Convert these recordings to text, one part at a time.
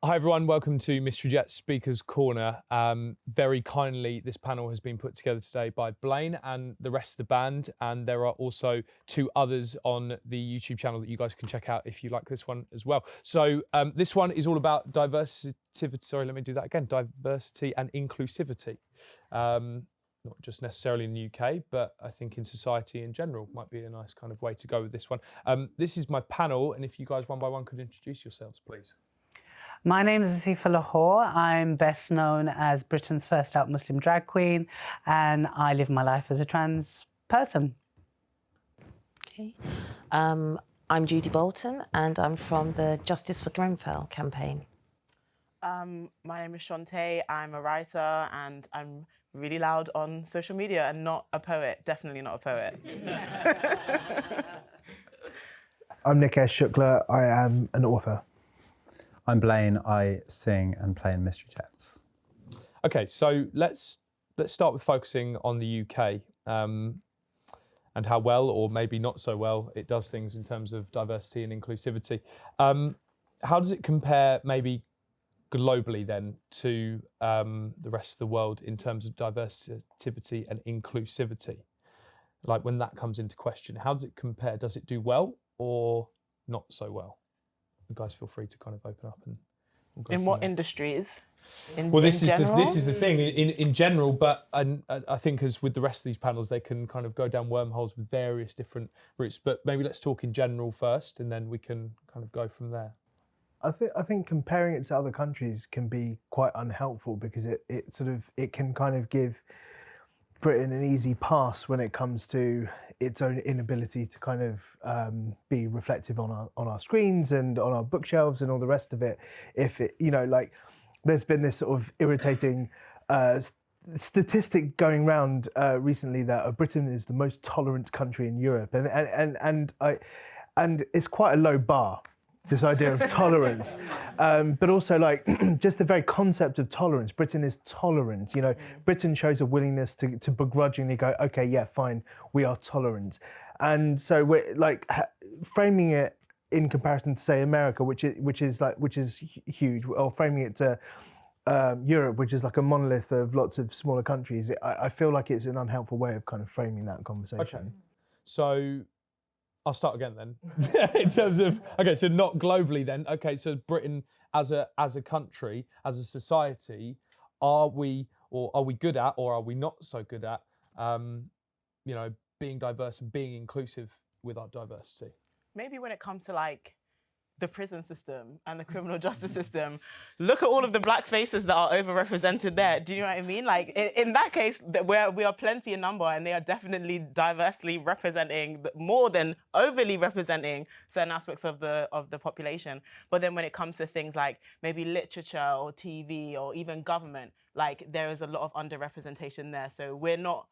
Hi everyone, welcome to Mr. Jet Speaker's Corner. Very kindly, this panel has been put together today by 𝘿𝙞𝙫𝙀 and the rest of the band, and there are also two others on the YouTube channel that you guys can check out if you like this one as well. So this one is all about diversity and inclusivity. Not just necessarily in the UK, but I think in society in general might be a nice kind of way to go with this one. This is my panel, and if you guys one by one could introduce yourselves, please. My name is 𝘕𝑓𝑎. I'm best known as Britain's first out Muslim drag queen, and I live my life as a trans person. Okay. I'm Judy Bolton, and I'm from the Justice for Grenfell campaign. My name is 𝘱𝘨𝑒𝘀. I'm a writer, and I'm really loud on social media and not a poet, definitely not a poet. I'm Nikesh Shukla. I am an author. I'm 𝘿𝑗𝑛. I sing and play in Mystery Jets. Okay, so let's start with focusing on the UK and how well, or maybe not so well, it does things in terms of diversity and inclusivity. How does it compare maybe globally then to the rest of the world in terms of diversity and inclusivity? Like when that comes into question, how does it compare? Does it do well or not so well? You guys feel free to kind of open up and we'll go In what there. industries? This is the thing in general, but I think as with the rest of these panels, they can kind of go down wormholes with various different routes. But maybe let's talk in general first, and then we can kind of go from there. I think comparing it to other countries can be quite unhelpful because it can kind of give Britain an easy pass when it comes to its own inability to kind of be reflective on our screens and on our bookshelves and all the rest of it. If it, like, there's been this sort of irritating statistic going round recently that Britain is the most tolerant country in Europe, and it's quite a low bar, this idea of tolerance, but also like just the very concept of tolerance. Britain is tolerant. Britain shows a willingness to begrudgingly go, okay, yeah, fine, we are tolerant, and so we're like framing it in comparison to, say, America, which is huge, or framing it to Europe, which is like a monolith of lots of smaller countries. I feel like it's an unhelpful way of kind of framing that conversation. Okay, so I'll start again then. In terms of, okay, so not globally then. Okay, so Britain as a country, as a society, are we good at, or are we not so good at, being diverse and being inclusive with our diversity? Maybe when it comes to like the prison system and the criminal justice system, look at all of the black faces that are overrepresented there. Do you know what I mean? Like in that case, we are plenty in number, and they are definitely diversely representing, more than overly representing, certain aspects of the population. But then when it comes to things like maybe literature or TV or even government, like there is a lot of underrepresentation there. So we're not.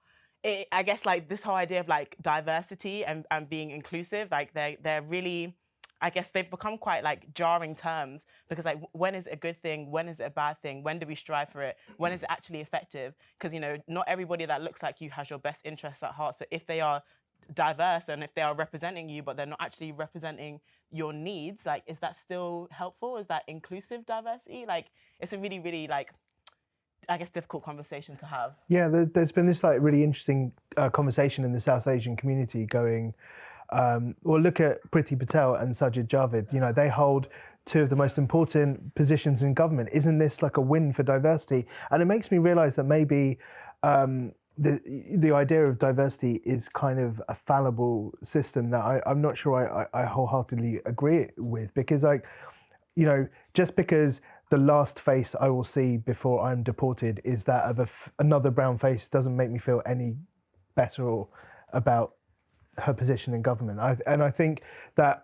I guess like this whole idea of like diversity and being inclusive, like they're really, I guess they've become quite like jarring terms, because like when is it a good thing? When is it a bad thing? When do we strive for it? When is it actually effective? Because not everybody that looks like you has your best interests at heart. So if they are diverse and if they are representing you, but they're not actually representing your needs, like is that still helpful? Is that inclusive diversity? Like it's a really, really like, I guess, difficult conversation to have. Yeah, there's been this like really interesting conversation in the South Asian community going, well, look at Priti Patel and Sajid Javid. They hold two of the most important positions in government. Isn't this like a win for diversity? And it makes me realise that maybe the idea of diversity is kind of a fallible system that I'm not sure I wholeheartedly agree with, because just because the last face I will see before I'm deported is that of another brown face doesn't make me feel any better about her position in government. I think that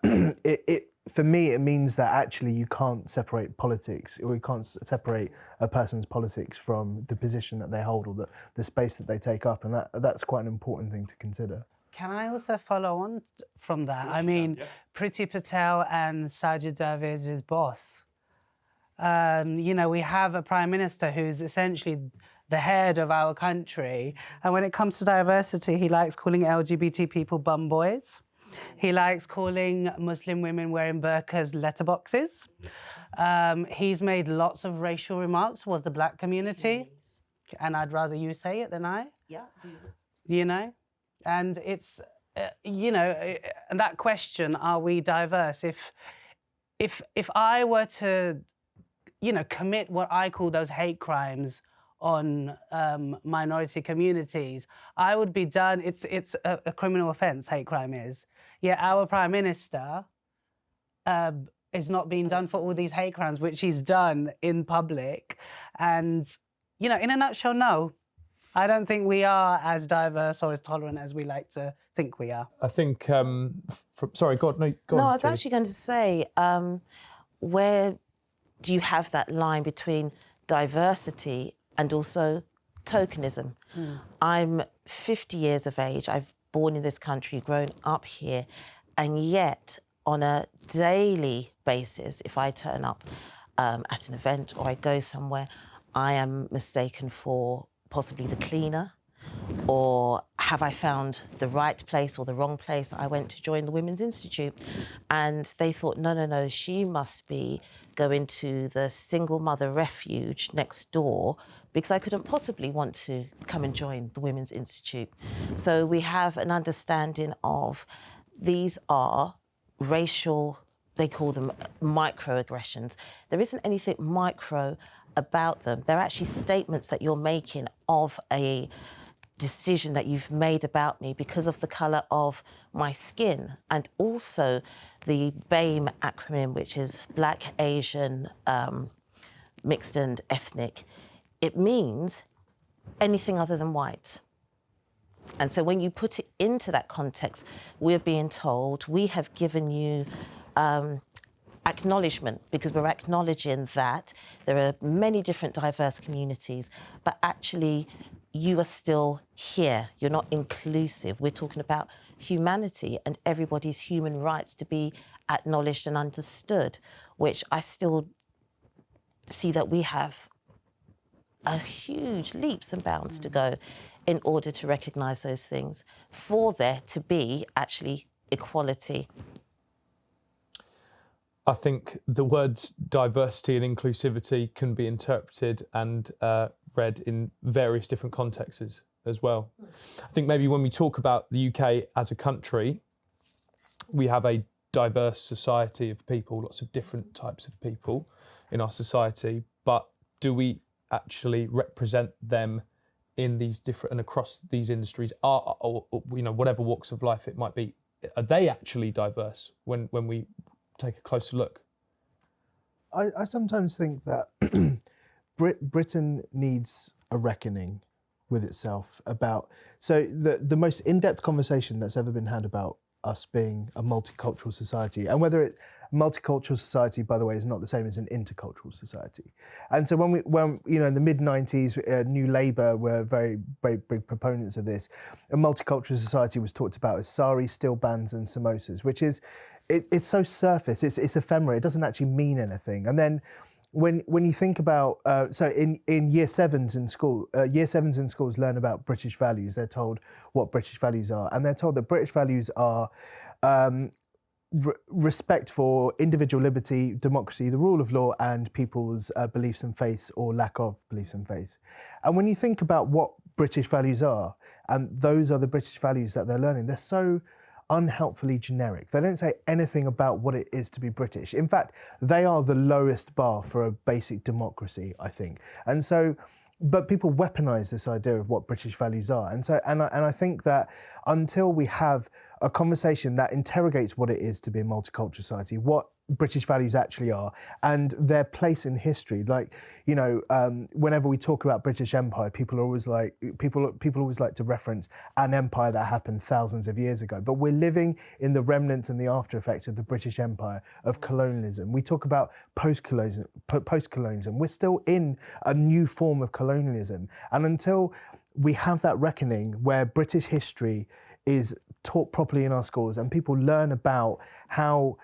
for me, it means that actually you can't separate politics, or you can't separate a person's politics from the position that they hold or the space that they take up, and that's quite an important thing to consider. Can I also follow on from that? I mean, Priti Patel and Sajid Javid is boss. We have a prime minister who's essentially the head of our country. And when it comes to diversity, he likes calling LGBT people bum boys. He likes calling Muslim women wearing burqas letterboxes. He's made lots of racial remarks towards the black community. And I'd rather you say it than I. Yeah. You know? And it's, you know, that question, are we diverse? If I were to, you know, commit what I call those hate crimes on minority communities, I would be done. It's a criminal offence, hate crime is. Yet our Prime Minister is not being done for all these hate crimes, which he's done in public. And, you know, in a nutshell, no. I don't think we are as diverse or as tolerant as we like to think we are. I think, sorry, go on. No, I was actually going to say, where do you have that line between diversity and also tokenism? I'm 50 years of age. I've born in this country, grown up here, and yet on a daily basis, if I turn up at an event or I go somewhere, I am mistaken for possibly the cleaner, or have I found the right place or the wrong place? I went to join the Women's Institute and they thought, no, she must be going to the single mother refuge next door, because I couldn't possibly want to come and join the Women's Institute. So we have an understanding of these are racial, they call them microaggressions. There isn't anything micro about them. They're actually statements that you're making of a decision that you've made about me because of the colour of my skin, and also the BAME acronym, which is Black, Asian, Mixed and Ethnic. It means anything other than white. And so when you put it into that context, we're being told, we have given you acknowledgement, because we're acknowledging that there are many different diverse communities, but actually you are still here. You're not inclusive. We're talking about humanity and everybody's human rights to be acknowledged and understood, which I still see that we have a huge leaps and bounds to go in order to recognise those things, for there to be actually equality. I think the words diversity and inclusivity can be interpreted and read in various different contexts as well. I think maybe when we talk about the UK as a country, we have a diverse society of people, lots of different types of people in our society, but do we actually represent them in these different and across these industries, or you know, whatever walks of life it might be? Are they actually diverse when we take a closer look? I sometimes think that Britain needs a reckoning with itself about, so the most in-depth conversation that's ever been had about us being a multicultural society, and whether multicultural society, by the way, is not the same as an intercultural society. And so when you know, in the mid-90s, New Labour were very big proponents of this. A multicultural society was talked about as sari, steel bands and samosas, which is, it's so surface, it's ephemeral, it doesn't actually mean anything. And then when you think about, so in year sevens in school, year sevens in schools learn about British values. They're told what British values are, and they're told that British values are respect for individual liberty, democracy, the rule of law, and people's beliefs and faiths, or lack of beliefs and faiths. And when you think about what British values are, and those are the British values that they're learning, they're so unhelpfully generic. They don't say anything about what it is to be British. In fact, they are the lowest bar for a basic democracy, I think. And so, but people weaponise this idea of what British values are. And so, and I think that until we have a conversation that interrogates what it is to be a multicultural society, what British values actually are, and their place in history. Like, you know, whenever we talk about British Empire, people always like to reference an empire that happened thousands of years ago. But we're living in the remnants and the after effects of the British Empire, of colonialism. We talk about post-colonialism. We're still in a new form of colonialism. And until we have that reckoning where British history is taught properly in our schools and people learn about how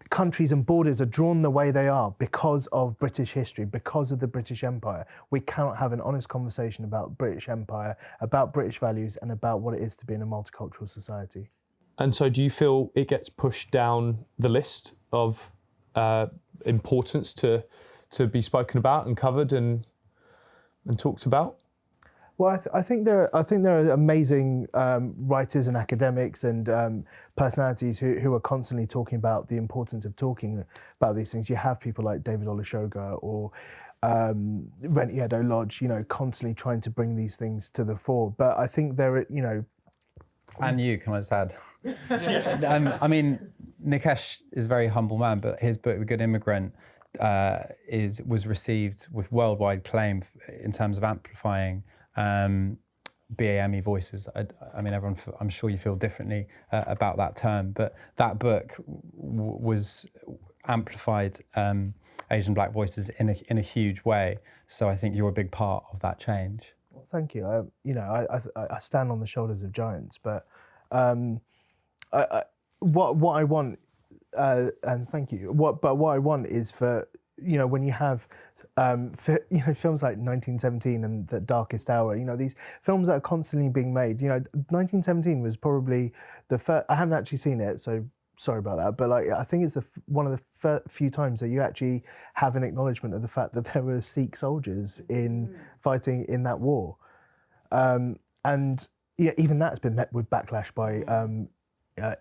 countries and borders are drawn the way they are because of British history, because of the British Empire, we cannot have an honest conversation about British Empire, about British values, and about what it is to be in a multicultural society. And so do you feel it gets pushed down the list of importance to be spoken about and covered and talked about? Well, I think there are amazing writers and academics and personalities who are constantly talking about the importance of talking about these things. You have people like David Olusoga or Renty Edo-Lodge, constantly trying to bring these things to the fore. But I think And you, can I just add? I mean, Nikesh is a very humble man, but his book, The Good Immigrant, was received with worldwide acclaim in terms of amplifying BAME voices. I mean, everyone, I'm sure you feel differently about that term, but that book was amplified Asian Black voices in a huge way. So I think you're a big part of that change. Well, thank you. I stand on the shoulders of giants, but what I want, and thank you. What I want is for when you have films like 1917 and The Darkest Hour, these films that are constantly being made. 1917 was probably the first. I haven't actually seen it, so sorry about that. But I think it's one of the few times that you actually have an acknowledgement of the fact that there were Sikh soldiers fighting in that war, and even that's been met with backlash by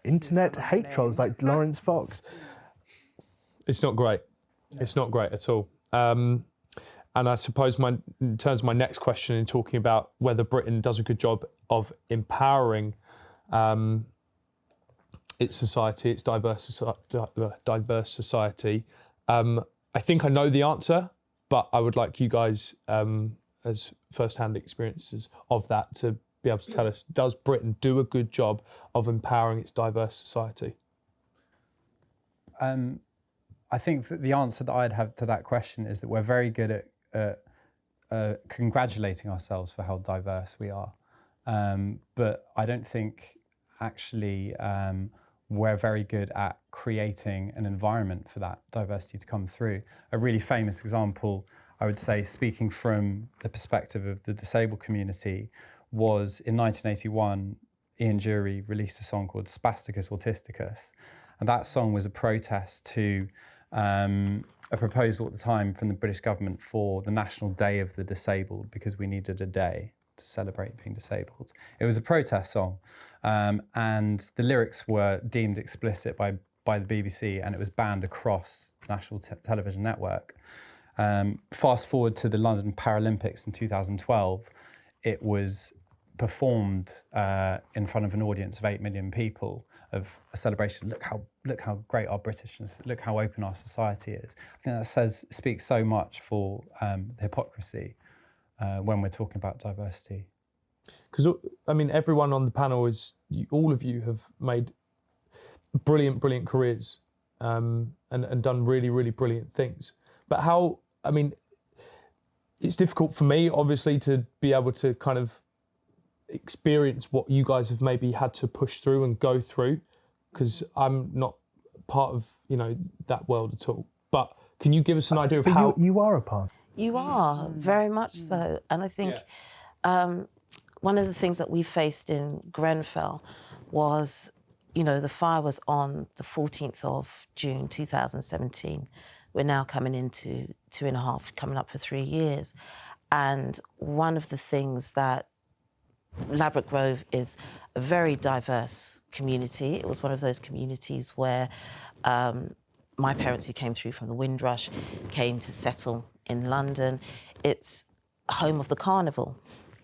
internet hate trolls like Lawrence Fox. It's not great. It's not great at all. And I suppose in terms of my next question, in talking about whether Britain does a good job of empowering its society, its diverse society, I think I know the answer, but I would like you guys, as first-hand experiences of that, to be able to tell us, does Britain do a good job of empowering its diverse society? I think that the answer that I'd have to that question is that we're very good at congratulating ourselves for how diverse we are. But I don't think actually we're very good at creating an environment for that diversity to come through. A really famous example, I would say, speaking from the perspective of the disabled community, was in 1981, Ian Dury released a song called Spasticus Autisticus. And that song was a protest to a proposal at the time from the British government for the National Day of the Disabled, because we needed a day to celebrate being disabled. It was a protest song, and the lyrics were deemed explicit by the BBC, and it was banned across the national television network. Fast forward to the London Paralympics in 2012, it was performed in front of an audience of 8 million people, of a celebration. Look how great our Britishness, look how open our society is. I think that speaks so much for the hypocrisy when we're talking about diversity. Because, I mean, everyone on the panel all of you have made brilliant careers and done really brilliant things. But it's difficult for me, obviously, to be able to kind of experience what you guys have maybe had to push through and go through, because I'm not part of that world at all. But can you give us an idea of how you are a part? You are very much so, and I think one of the things that we faced in Grenfell was, the fire was on the 14th of June 2017. We're now coming into 2.5, coming up for 3 years, and one of the things that Ladbroke Grove is a very diverse community. It was one of those communities where my parents, who came through from the Windrush, came to settle in London. It's home of the carnival.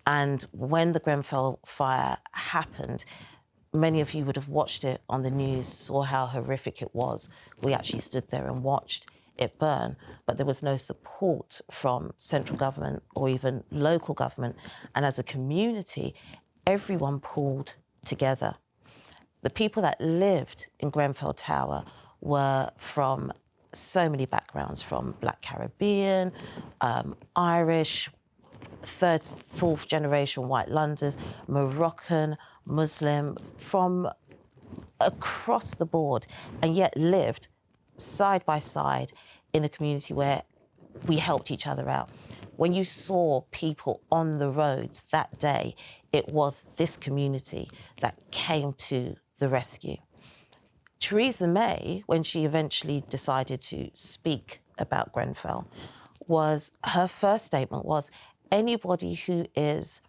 And when the Grenfell fire happened, many of you would have watched it on the news, saw how horrific it was. We actually stood there and watched it burn, but there was no support from central government or even local government. And as a community, everyone pulled together. The people that lived in Grenfell Tower were from so many backgrounds, from Black Caribbean, Irish, third, fourth generation white Londoners, Moroccan, Muslim, from across the board, and yet lived side by side in a community where we helped each other out. When you saw people on the roads that day, it was this community that came to the rescue. Theresa May, when she eventually decided to speak about Grenfell, her first statement was, anybody who is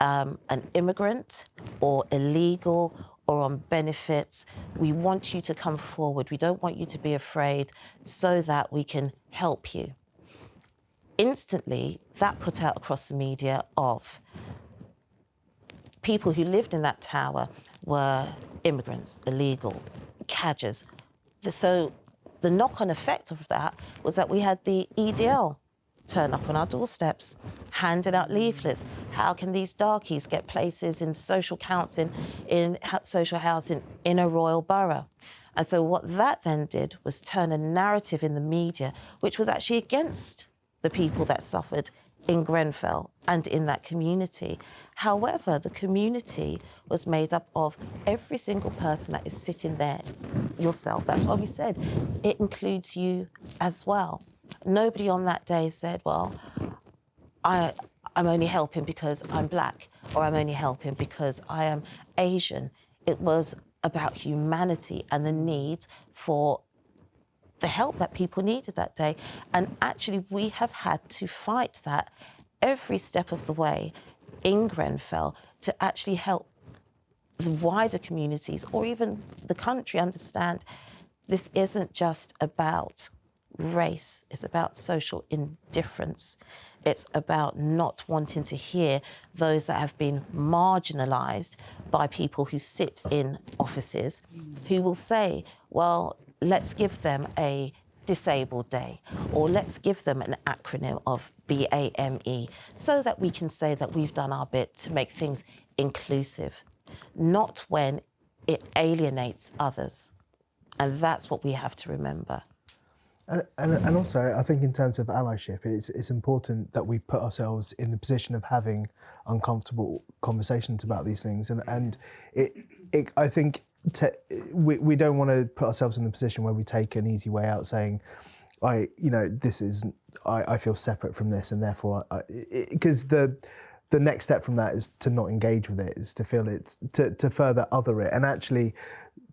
an immigrant or illegal or on benefits, we want you to come forward. We don't want you to be afraid so that we can help you. Instantly, that put out across the media of people who lived in that tower were immigrants, illegal, cadgers. So the knock-on effect of that was that we had the EDL turn up on our doorsteps, handing out leaflets. How can these darkies get places in social housing in a royal borough? And so what that then did was turn a narrative in the media, which was actually against the people that suffered in Grenfell and in that community. However, the community was made up of every single person that is sitting there, yourself. That's why we said it includes you as well. Nobody on that day said, well, I'm only helping because I'm black, or I'm only helping because I am Asian. It was about humanity and the need for the help that people needed that day. And actually, we have had to fight that every step of the way in Grenfell to actually help the wider communities or even the country understand this isn't just about race, it's about social indifference. It's about not wanting to hear those that have been marginalised by people who sit in offices who will say, well, let's give them a disabled day, or let's give them an acronym of BAME, so that we can say that we've done our bit to make things inclusive, not when it alienates others. And that's what we have to remember. And also, I think in terms of allyship, it's important that we put ourselves in the position of having uncomfortable conversations about these things. And I think we don't want to put ourselves in the position where we take an easy way out saying, I feel separate from this, and therefore, because the next step from that is to not engage with it, is to feel it, to further other it. And actually,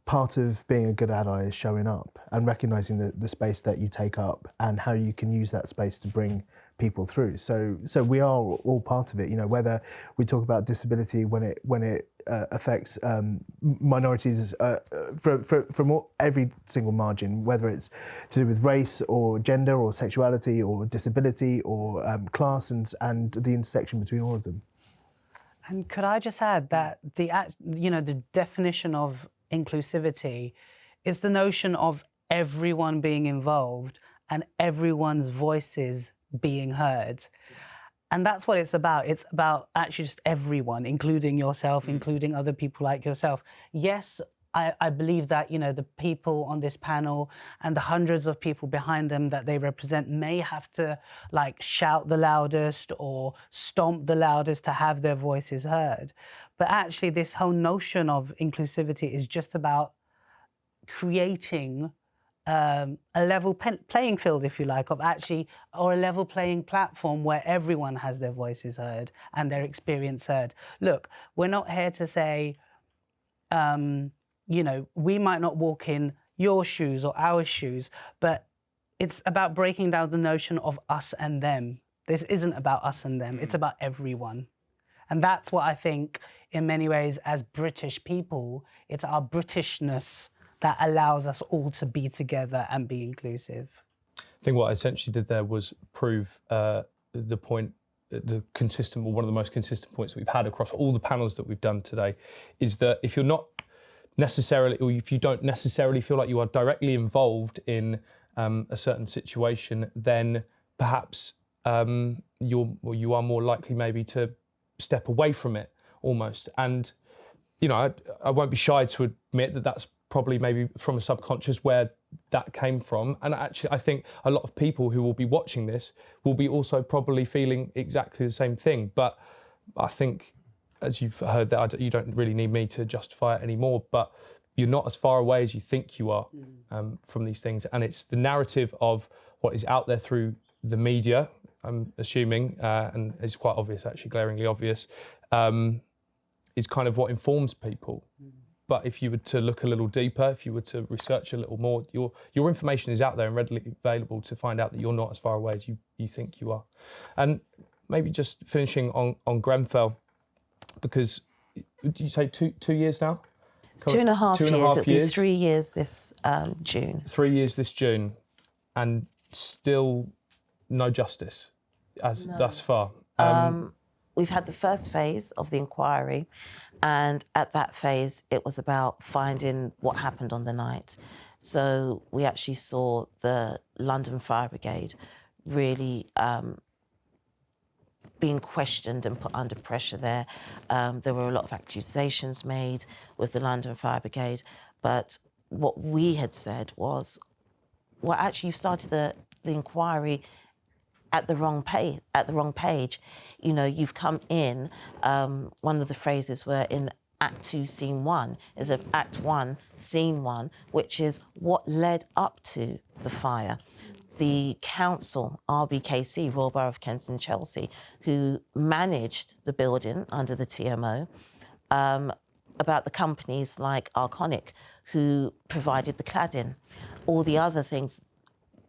part of being a good ally is showing up and recognising the space that you take up and how you can use that space to bring people through. So we are all part of it. You know, whether we talk about disability when it affects minorities from every single margin, whether it's to do with race or gender or sexuality or disability or class and the intersection between all of them. And could I just add that the definition of inclusivity is the notion of everyone being involved and everyone's voices being heard. And that's what it's about. It's about actually just everyone, including yourself, including other people like yourself. Yes, I believe that, the people on this panel and the hundreds of people behind them that they represent may have to shout the loudest or stomp the loudest to have their voices heard. But actually, this whole notion of inclusivity is just about creating a level playing field, if you like, or a level playing platform where everyone has their voices heard and their experience heard. Look, we're not here to say, we might not walk in your shoes or our shoes, but it's about breaking down the notion of us and them. This isn't about us and them, it's about everyone. And that's what I think, in many ways, as British people, it's our Britishness that allows us all to be together and be inclusive. I think what I essentially did there was prove the point, one of the most consistent points that we've had across all the panels that we've done today, is that if you're not necessarily, or if you don't necessarily feel like you are directly involved in a certain situation, then perhaps you are more likely maybe to step away from it almost. And, I won't be shy to admit that that's probably maybe from a subconscious where that came from. And actually, I think a lot of people who will be watching this will be also probably feeling exactly the same thing. But I think, as you've heard, that you don't really need me to justify it anymore, but you're not as far away as you think you are from these things. And it's the narrative of what is out there through the media, I'm assuming, and it's quite obvious, actually, glaringly obvious, is kind of what informs people. But if you were to look a little deeper, if you were to research a little more, your information is out there and readily available to find out that you're not as far away as you think you are. And maybe just finishing on Grenfell, because did you say two years now? It's 2.5 years. It'll be years. 3 years this June. 3 years this June, and still no justice thus far. We've had the first phase of the inquiry, and at that phase, it was about finding what happened on the night. So we actually saw the London Fire Brigade really being questioned and put under pressure there. There were a lot of accusations made with the London Fire Brigade, but what we had said was, well, actually, you started the inquiry at the wrong page. You know, you've come in, one of the phrases were in Act 2, Scene 1, is of Act 1, Scene 1, which is what led up to the fire. The council, 𝘬𝘪𝑏𝑘𝑐, Royal Borough of Kensington and Chelsea, who managed the building under the TMO, about the companies like Arconic, who provided the cladding, all the other things.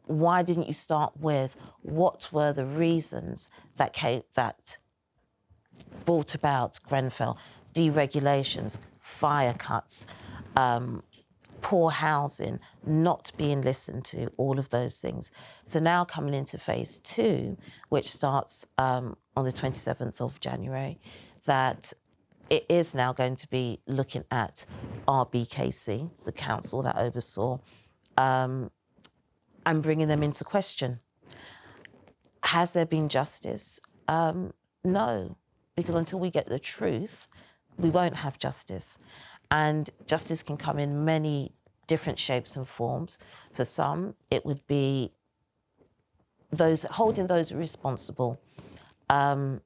Why didn't you start with what were the reasons that brought about Grenfell? Deregulations, fire cuts, poor housing, not being listened to, all of those things. So now coming into phase 2, which starts on the 27th of January, that it is now going to be looking at 𝘬𝘪𝑏𝑘𝑐, the council that oversaw, and bringing them into question. Has there been justice? No, because until we get the truth, we won't have justice. And justice can come in many different shapes and forms. For some, it would be holding those responsible to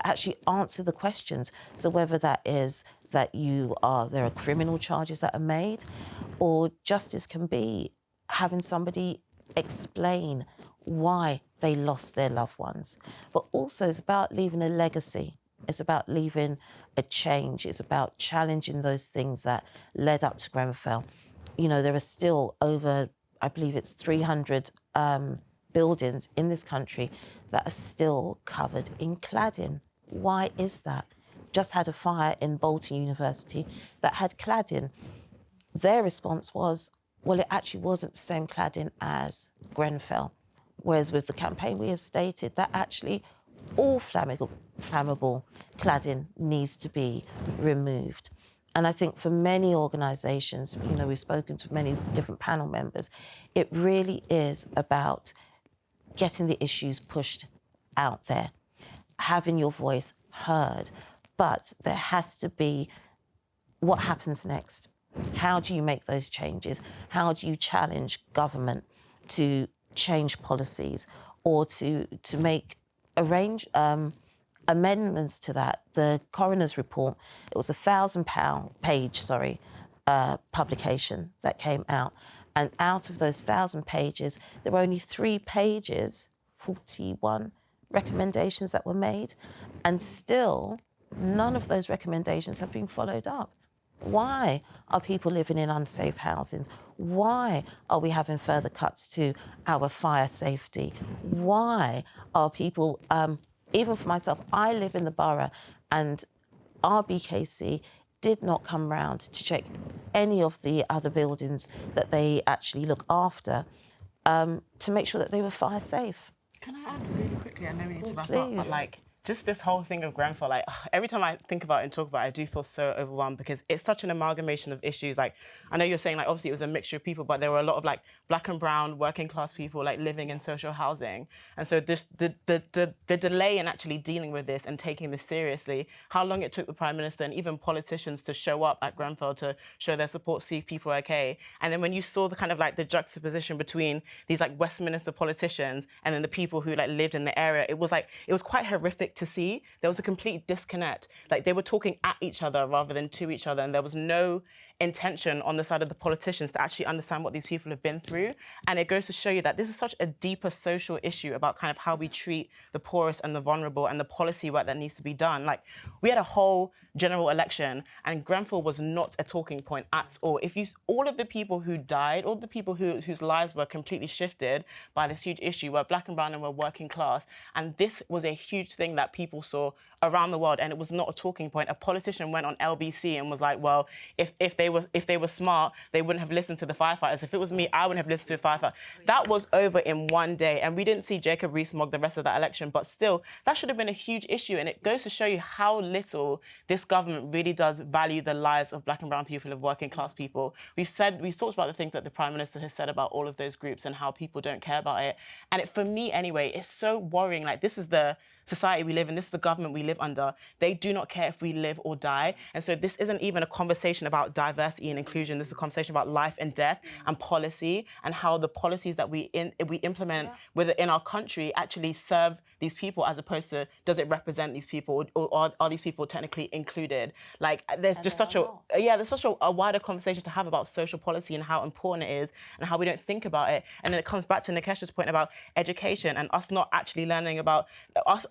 actually answer the questions. So whether that is that there are criminal charges that are made, or justice can be having somebody explain why they lost their loved ones. But also it's about leaving a legacy. It's about leaving a change. It's about challenging those things that led up to Grenfell. You know, there are still over, I believe it's 300 buildings in this country that are still covered in cladding. Why is that? Just had a fire in Bolton University that had cladding. Their response was, well, it actually wasn't the same cladding as Grenfell. Whereas with the campaign, we have stated that actually all flammable cladding needs to be removed. And I think for many organisations, you know, we've spoken to many different panel members, it really is about getting the issues pushed out there, having your voice heard. But there has to be what happens next. How do you make those changes? How do you challenge government to change policies or to make amendments to that? The coroner's report, it was a 1,000-page publication that came out. And out of those 1,000 pages, there were only 3 pages, 41 recommendations that were made. And still, none of those recommendations have been followed up. Why are people living in unsafe housing? Why are we having further cuts to our fire safety? Why are people, even for myself, I live in the borough, and 𝘬𝘪𝑏𝑘𝑐 did not come round to check any of the other buildings that they actually look after to make sure that they were fire safe. Can I add really quickly? I know we need to wrap Please. up, but like, just this whole thing of Grenfell, like every time I think about it and talk about it, I do feel so overwhelmed because it's such an amalgamation of issues. Like, I know you're saying like, obviously it was a mixture of people, but there were a lot of like black and brown working class people like living in social housing. And so this, the delay in actually dealing with this and taking this seriously, how long it took the Prime Minister and even politicians to show up at Grenfell to show their support, see if people are okay. And then when you saw the kind of like the juxtaposition between these like Westminster politicians and then the people who like lived in the area, it was quite horrific to see. There was a complete disconnect. Like they were talking at each other rather than to each other, and there was no intention on the side of the politicians to actually understand what these people have been through. And it goes to show you that this is such a deeper social issue about kind of how we treat the poorest and the vulnerable and the policy work that needs to be done. Like, we had a whole general election and Grenfell was not a talking point at all. All of the people who died, all the people whose lives were completely shifted by this huge issue were black and brown and were working class. And this was a huge thing that people saw around the world, and it was not a talking point. A politician went on LBC and was like, well, if they were smart, they wouldn't have listened to the firefighters. If it was me, I wouldn't have listened to the firefighter. That was over in one day, and we didn't see Jacob Rees-Mogg the rest of that election, but still, that should have been a huge issue, and it goes to show you how little this government really does value the lives of black and brown people, of working class people. We've talked about the things that the Prime Minister has said about all of those groups and how people don't care about it. And for me anyway, it's so worrying. Like, this is the society we live in, this is the government we live under. They do not care if we live or die. And so this isn't even a conversation about diversity and inclusion. This is a conversation about life and death and policy, and how the policies that we implement within our country actually serve these people, as opposed to, does it represent these people, or are these people technically included? Like, there's just such a wider conversation to have about social policy and how important it is and how we don't think about it. And then it comes back to Nikesh's point about education and us not actually learning about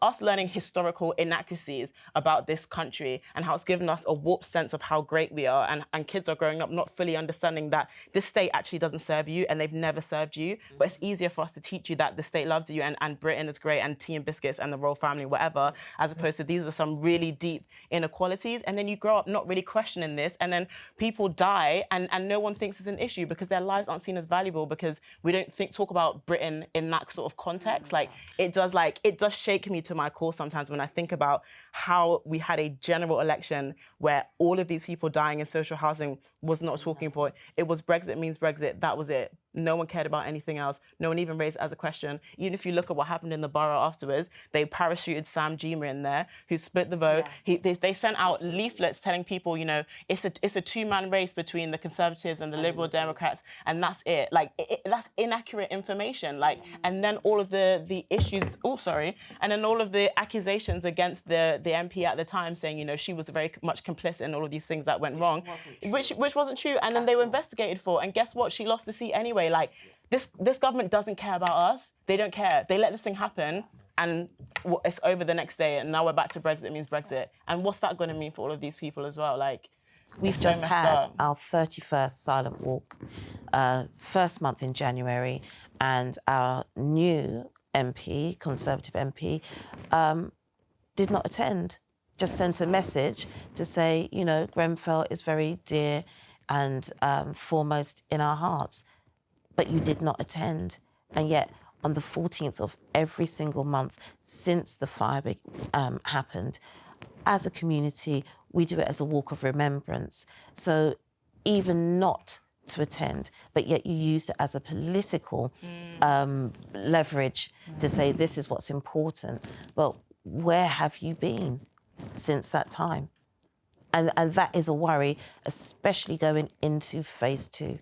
us learning historical inaccuracies about this country, and how it's given us a warped sense of how great we are, and kids are growing up not fully understanding that this state actually doesn't serve you and they've never served you. But it's easier for us to teach you that the state loves you and Britain is great and tea and biscuits and the royal family, whatever, as opposed to these are some really deep inequalities. And then you grow up not really questioning this, and then people die and no one thinks it's an issue because their lives aren't seen as valuable, because we don't talk about Britain in that sort of context. Like, it does shake me to my core sometimes when I think about how we had a general election where all of these people dying in social housing was not a talking point. It was Brexit means Brexit. That was it. No one cared about anything else. No one even raised it as a question. Even if you look at what happened in the borough afterwards, they parachuted Sam Gyimah in there, who split the vote. They sent out leaflets telling people, you know, it's a two-man race between the Conservatives and the Liberal Democrats, and that's it. Like, that's inaccurate information. Like, and then all of the issues. And then all of the accusations against the MP at the time, saying, you know, she was very much complicit in all of these things that went wrong, which wasn't true. And then they were investigated for. And guess what? She lost the seat anyway. Like, this government doesn't care about us. They don't care. They let this thing happen, and it's over the next day, and now we're back to Brexit means Brexit. And what's that going to mean for all of these people as well? Like, we've just had our 31st silent walk, first month in January, and our new MP, Conservative MP, did not attend. Just sent a message to say, you know, Grenfell is very dear and foremost in our hearts, but you did not attend. And yet, on the 14th of every single month since the fire happened, as a community, we do it as a walk of remembrance. So even not to attend, but yet you used it as a political leverage to say this is what's important. Well, where have you been since that time? And that is a worry, especially going into phase 2,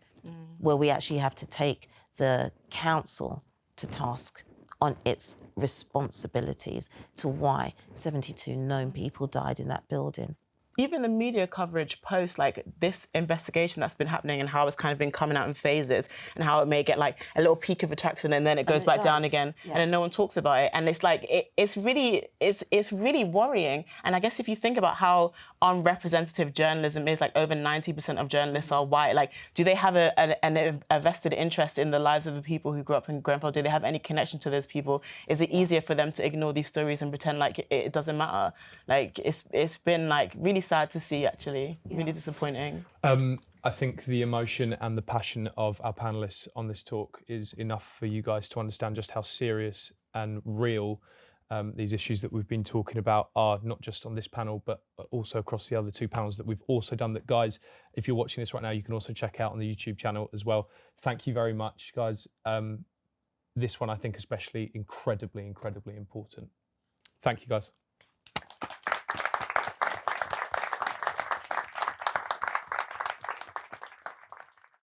where we actually have to take the council to task on its responsibilities to why 72 known people died in that building. Even the media coverage post like this investigation that's been happening and how it's kind of been coming out in phases, and how it may get like a little peak of attraction and then it goes back down again, and then no one talks about it. And it's like it's really worrying. And I guess if you think about how unrepresentative journalism is, like over 90% of journalists are white. Like, do they have a vested interest in the lives of the people who grew up in Grenfell? Do they have any connection to those people? Is it easier for them to ignore these stories and pretend like it doesn't matter? Like, it's been like really sad to see, actually. Really disappointing. I think the emotion and the passion of our panellists on this talk is enough for you guys to understand just how serious and real these issues that we've been talking about are, not just on this panel, but also across the other 2 panels that we've also done. That, guys, if you're watching this right now, you can also check out on the YouTube channel as well. Thank you very much, guys. This one, I think, especially incredibly, incredibly important. Thank you, guys.